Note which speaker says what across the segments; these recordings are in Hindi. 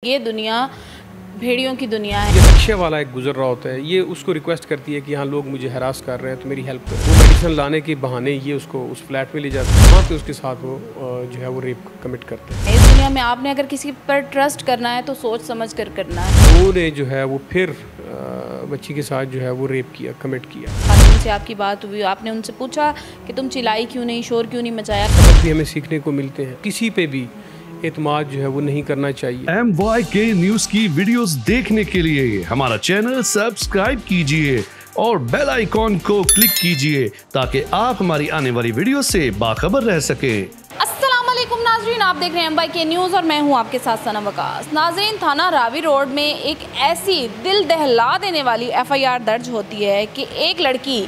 Speaker 1: ये दुनिया भेड़ियों की दुनिया है।
Speaker 2: ये रिक्शे वाला एक गुजर रहा होता है, ये उसको रिक्वेस्ट करती है कि हाँ लोग मुझे हरास कर रहे हैं तो मेरी हेल्प करो। वो मेडिसिन लाने के बहाने ये उसको उस फ्लैट में ले जाते हैं, वहाँ पे उसके साथ वो जो है वो रेप कमिट करते हैं।
Speaker 1: इस दुनिया में आपने अगर किसी पर ट्रस्ट करना है तो सोच समझ कर करना है।
Speaker 2: उन्होंने जो है वो फिर बच्ची के साथ जो है वो रेप किया, कमिट किया।
Speaker 1: उनसे आपकी बात हुई, आपने उनसे पूछा कि तुम चिल्लाई क्यों नहीं, शोर क्यों नहीं मचाया?
Speaker 2: सबक भी हमें सीखने को मिलते हैं, किसी पे भी एतमाद जो है वो नहीं करना चाहिए।
Speaker 3: MYK न्यूज की वीडियोस देखने के लिए हमारा चैनल सब्सक्राइब कीजिए और बेल आइकॉन को क्लिक कीजिए ताकि आप हमारी आने वाली वीडियो से बाखबर रह सकें।
Speaker 1: अस्सलामुअलैकुम नाजरीन, आप देख रहे हैं MYK न्यूज़ और मैं हूं आपके साथ सनम वकास। नाजरीन, थाना रावी रोड में एक ऐसी दिल दहला देने वाली FIR दर्ज होती है कि एक लड़की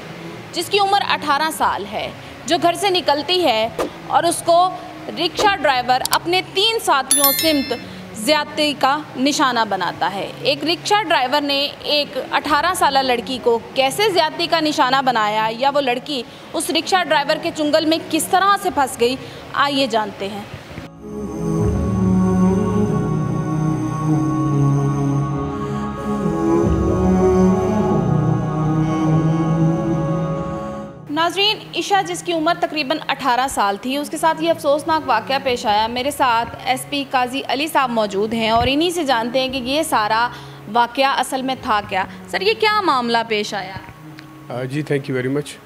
Speaker 1: जिसकी उम्र 18 साल है, जो घर से निकलती है और उसको रिक्शा ड्राइवर अपने 3 साथियों सिमत ज़्यादती का निशाना बनाता है। एक रिक्शा ड्राइवर ने एक 18 साल लड़की को कैसे ज़्यादती का निशाना बनाया, या वो लड़की उस रिक्शा ड्राइवर के चुंगल में किस तरह से फंस गई, आइए जानते हैं। नाजरीन, ईशा जिसकी उम्र तकरीबन 18 साल थी, उसके साथ ये अफसोसनाक वाक़या पेश आया। मेरे साथ SP काजी अली साहब मौजूद हैं और इन्हीं से जानते हैं कि ये सारा वाक़या असल में था क्या। सर, ये क्या मामला पेश आया?
Speaker 2: जी थैंक यू वेरी मच।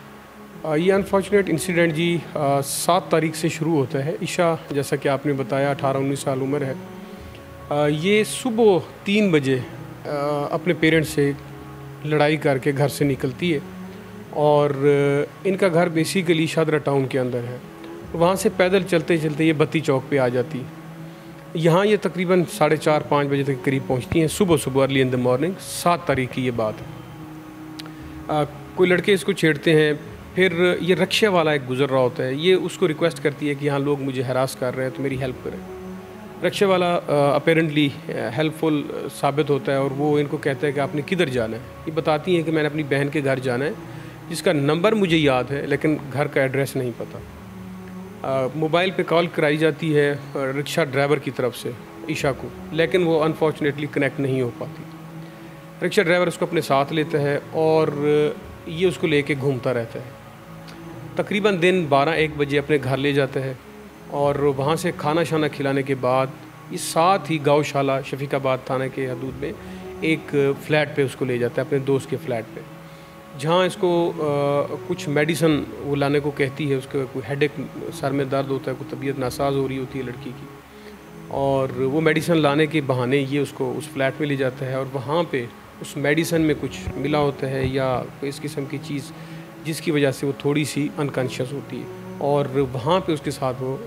Speaker 2: ये अनफॉर्चुनेट इंसिडेंट जी 7 तारीख से शुरू होता है। ईशा, जैसा कि आपने बताया, 18-19 साल उम्र है। ये सुबह 3 बजे अपने पेरेंट्स से लड़ाई करके घर से निकलती है और इनका घर बेसिकली शादरा टाउन के अंदर है। वहाँ से पैदल चलते चलते ये बत्ती चौक पे आ जाती है। यहाँ ये तकरीबन 4:30-5 बजे तक करीब पहुँचती हैं, सुबह अर्ली इन द मॉर्निंग। 7 तारीख की ये बात है। कोई लड़के इसको छेड़ते हैं, फिर ये रिक्शे वाला एक गुजर रहा होता है, ये उसको रिक्वेस्ट करती है कि हाँ लोग मुझे हरास कर रहे हैं तो मेरी हेल्प करें। रिक्शे वाला अपेरेंटली हेल्पफुल साबित होता है और वो इनको कहता है कि आपने किधर जाना है। ये बताती हैं कि मैंने अपनी बहन के घर जाना है, जिसका नंबर मुझे याद है लेकिन घर का एड्रेस नहीं पता। मोबाइल पे कॉल कराई जाती है रिक्शा ड्राइवर की तरफ से ईशा को, लेकिन वो अनफॉर्चुनेटली कनेक्ट नहीं हो पाती। रिक्शा ड्राइवर उसको अपने साथ लेता है और ये उसको लेके घूमता रहता है। तकरीबन दिन 12-1 बजे अपने घर ले जाता है और वहाँ से खाना शाना खिलाने के बाद ये साथ ही गौशाला शफीकाबाद थाने के हदूद में एक फ़्लैट पे उसको ले जाता है, अपने दोस्त के फ़्लैट पे, जहाँ इसको कुछ मेडिसिन वो लाने को कहती है। उसका कोई हेडेक, सर में दर्द होता है, कोई तबीयत नासाज हो रही होती है लड़की की, और वो मेडिसिन लाने के बहाने ये उसको उस फ्लैट में ले जाता है और वहाँ पे उस मेडिसिन में कुछ मिला होता है या कोई इस किस्म की चीज़ जिसकी वजह से वो थोड़ी सी अनकॉन्शियस होती है, और वहाँ पे उसके साथ वो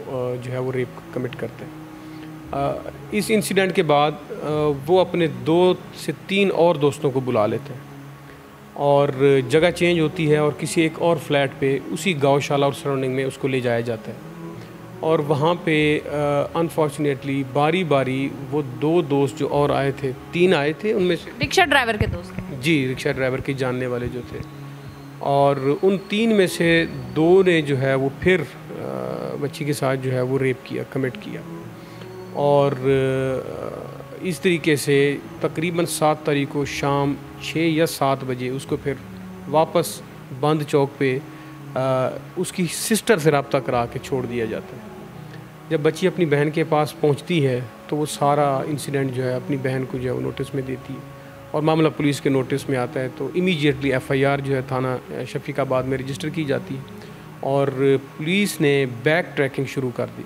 Speaker 2: जो है वो रेप कमिट करते हैं। इस इंसिडेंट के बाद वो अपने 2 से 3 और दोस्तों को बुला लेते हैं और जगह चेंज होती है और किसी एक और फ्लैट पे उसी गौशाला और सराउंडिंग में उसको ले जाया जाता है। और वहाँ पे अनफॉर्चुनेटली बारी बारी वो 2 दोस्त जो और आए थे, 3 आए थे, उनमें से
Speaker 1: रिक्शा ड्राइवर के दोस्त? जी,
Speaker 2: रिक्शा ड्राइवर के जानने वाले जो थे, और उन 3 में से 2 ने जो है वो फिर बच्ची के साथ जो है वो रेप किया, कमिट किया। और इस तरीके से तकरीबन 7 तारीख को शाम 6 या 7 बजे उसको फिर वापस बंद चौक पे उसकी सिस्टर से रब्ता करा के छोड़ दिया जाता है। जब बच्ची अपनी बहन के पास पहुंचती है तो वो सारा इंसिडेंट जो है अपनी बहन को जो है वो नोटिस में देती है और मामला पुलिस के नोटिस में आता है। तो इमीडिएटली FIR जो है थाना शफीकाबाद में रजिस्टर की जाती है और पुलिस ने बैक ट्रैकिंग शुरू कर दी,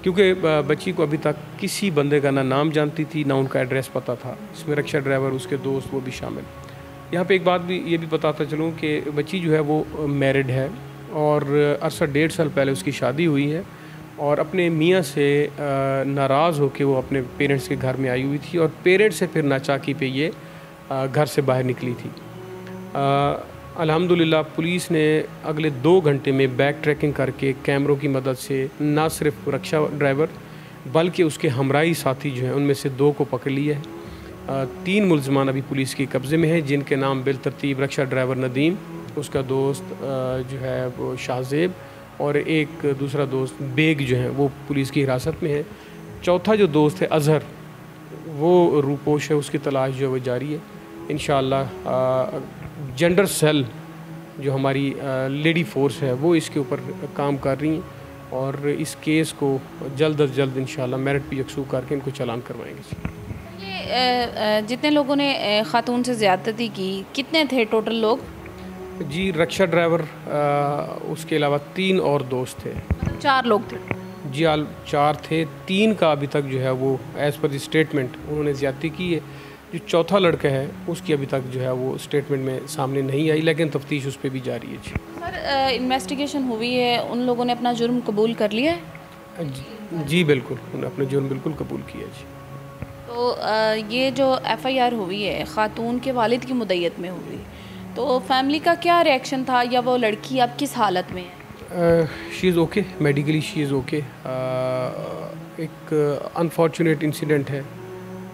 Speaker 2: क्योंकि बच्ची को अभी तक किसी बंदे का ना नाम जानती थी, ना उनका एड्रेस पता था। इसमें रिक्शा ड्राइवर, उसके दोस्त, वो भी शामिल। यहाँ पे एक बात भी ये भी बताता चलूँ कि बच्ची जो है वो मैरिड है और अरसा 1.5 साल पहले उसकी शादी हुई है और अपने मियाँ से नाराज़ होकर वो अपने पेरेंट्स के घर में आई हुई थी और पेरेंट्स से फिर नाचाकी पे ये घर से बाहर निकली थी। अल्हम्दुलिल्लाह पुलिस ने अगले 2 घंटे में बैक ट्रैकिंग करके कैमरों की मदद से ना सिर्फ रिक्शा ड्राइवर बल्कि उसके हमराही साथी जो हैं उनमें से 2 को पकड़ लिया है। 3 मुल्ज़मान अभी पुलिस के कब्ज़े में हैं, जिनके नाम बिलतरतीब रिक्शा ड्राइवर नदीम, उसका दोस्त जो है वो शाहजेब, और एक दूसरा दोस्त बेग जो है वो पुलिस की हिरासत में है। चौथा जो दोस्त है अज़हर, वो रूपोश है उसकी तलाश जो है वो जारी है। इंशाअल्लाह जेंडर सेल जो हमारी लेडी फोर्स है वो इसके ऊपर काम कर रही हैं और इस केस को जल्द अज जल्द इंशाअल्लाह मेरिट पे यकसू करके इनको चालान करवाएंगे।
Speaker 1: ये जितने लोगों ने खातून से ज़्यादती की, कितने थे टोटल लोग?
Speaker 2: जी, रक्षा ड्राइवर उसके अलावा 3 और दोस्त थे।
Speaker 1: 4 लोग थे।
Speaker 2: जी 4 थे, 3 का अभी तक जो है वो एज़ पर द स्टेटमेंट उन्होंने ज़्यादती की है। जो चौथा लड़का है उसकी अभी तक जो है वो स्टेटमेंट में सामने नहीं आई, लेकिन तफ्तीश उस पर भी जारी है। जी
Speaker 1: सर, इन्वेस्टिगेशन हुई है, उन लोगों ने अपना जुर्म कबूल कर लिया है?
Speaker 2: जी बिल्कुल, उन्होंने अपना जुर्म बिल्कुल कबूल किया। जी
Speaker 1: तो ये जो FIR हुई है खातून के वालिद की मुद्दत में हुई, तो फैमिली का क्या रिएक्शन था, या वो लड़की अब किस हालत में है?
Speaker 2: She is okay, medically she is okay. एक अनफॉर्चुनेट इंसिडेंट है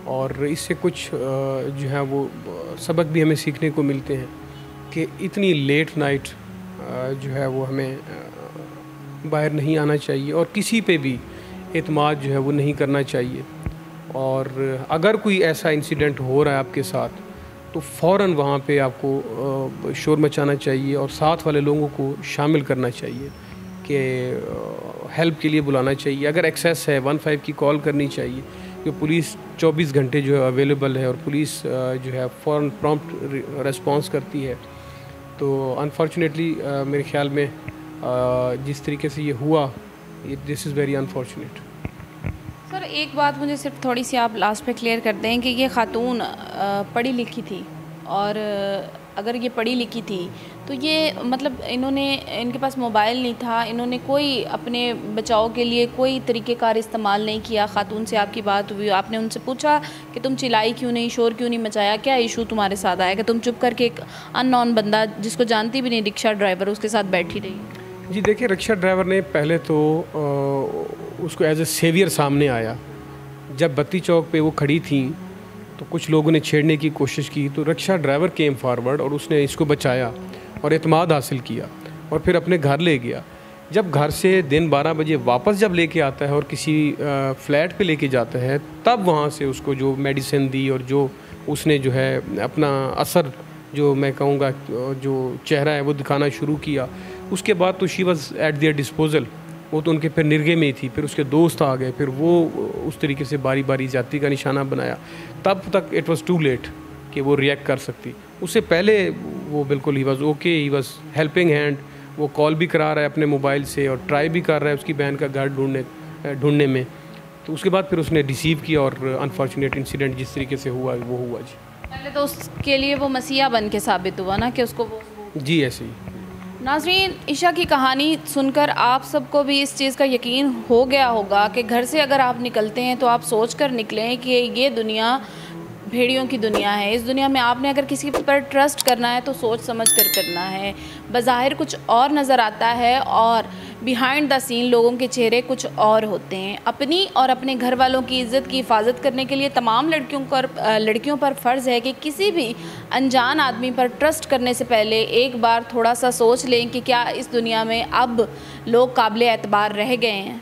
Speaker 2: और इससे कुछ जो है वो सबक भी हमें सीखने को मिलते हैं कि इतनी लेट नाइट जो है वो हमें बाहर नहीं आना चाहिए और किसी पे भी एतमाद जो है वो नहीं करना चाहिए। और अगर कोई ऐसा इंसिडेंट हो रहा है आपके साथ तो फ़ौरन वहाँ पे आपको शोर मचाना चाहिए और साथ वाले लोगों को शामिल करना चाहिए कि हेल्प के लिए बुलाना चाहिए। अगर एक्सेस है 15 की कॉल करनी चाहिए, कि पुलिस 24 घंटे जो है अवेलेबल है और पुलिस जो है फ़ौरन प्रॉम्प्ट रिस्पॉन्स करती है। तो अनफॉर्चुनेटली मेरे ख़्याल में जिस तरीके से ये हुआ, this is very unfortunate.
Speaker 1: Sir, एक बात मुझे सिर्फ थोड़ी सी आप लास्ट पे क्लियर कर दें कि ये खातून पढ़ी लिखी थी, और अगर ये पढ़ी लिखी थी तो ये मतलब इनके पास मोबाइल नहीं था, इन्होंने कोई अपने बचाव के लिए कोई तरीक़ेकार इस्तेमाल नहीं किया। खातून से आपकी बात हुई, आपने उनसे पूछा कि तुम चिल्लाई क्यों नहीं, शोर क्यों नहीं मचाया, क्या इशू तुम्हारे साथ आया कि तुम चुप करके एक अननोन बंदा जिसको जानती भी नहीं, रिक्शा ड्राइवर, उसके साथ बैठी रही?
Speaker 2: जी देखिए, रिक्शा ड्राइवर ने पहले तो उसको एज ए सेवियर सामने आया। जब बत्ती चौक पे वो खड़ी थी तो कुछ लोगों ने छेड़ने की कोशिश की, तो रिक्शा ड्राइवर केम फॉरवर्ड और उसने इसको बचाया और एतमाद हासिल किया और फिर अपने घर ले गया। जब घर से दिन 12 बजे वापस जब लेके आता है और किसी फ्लैट पे लेके जाता है, तब वहाँ से उसको जो मेडिसिन दी और जो उसने जो है अपना असर, जो मैं कहूँगा जो चेहरा है वो दिखाना शुरू किया, उसके बाद तो she was at there disposal. वो तो उनके फिर निर्गे में ही थी। फिर उसके दोस्त आ गए, फिर वो उस तरीके से बारी बारी जाति का निशाना बनाया। तब तक इट वाज टू लेट कि वो रिएक्ट कर सकती। उससे पहले वो बिल्कुल he was okay, he was helping hand. वो कॉल भी करा रहा है अपने मोबाइल से और ट्राई भी कर रहा है उसकी बहन का घर ढूंढने में। तो उसके बाद फिर उसने रिसीव किया और अनफॉर्चुनेट इंसिडेंट जिस तरीके से हुआ वो हुआ। जी
Speaker 1: पहले तो उसके लिए वो मसीहा बन के साबित हुआ ना, कि उसको वो
Speaker 2: जी ऐसे ही।
Speaker 1: नाज़रीन, ईशा की कहानी सुनकर आप सबको भी इस चीज़ का यकीन हो गया होगा कि घर से अगर आप निकलते हैं तो आप सोच कर निकलें कि ये दुनिया भेड़ियों की दुनिया है। इस दुनिया में आपने अगर किसी पर ट्रस्ट करना है तो सोच समझ कर करना है। बज़ाहिर कुछ और नज़र आता है और बिहाइंड द सीन लोगों के चेहरे कुछ और होते हैं। अपनी और अपने घर वालों की इज़्ज़त की हिफाजत करने के लिए तमाम लड़कियों पर फ़र्ज़ है कि किसी भी अनजान आदमी पर ट्रस्ट करने से पहले एक बार थोड़ा सा सोच लें कि क्या इस दुनिया में अब लोग काबिल एतबार रह गए हैं।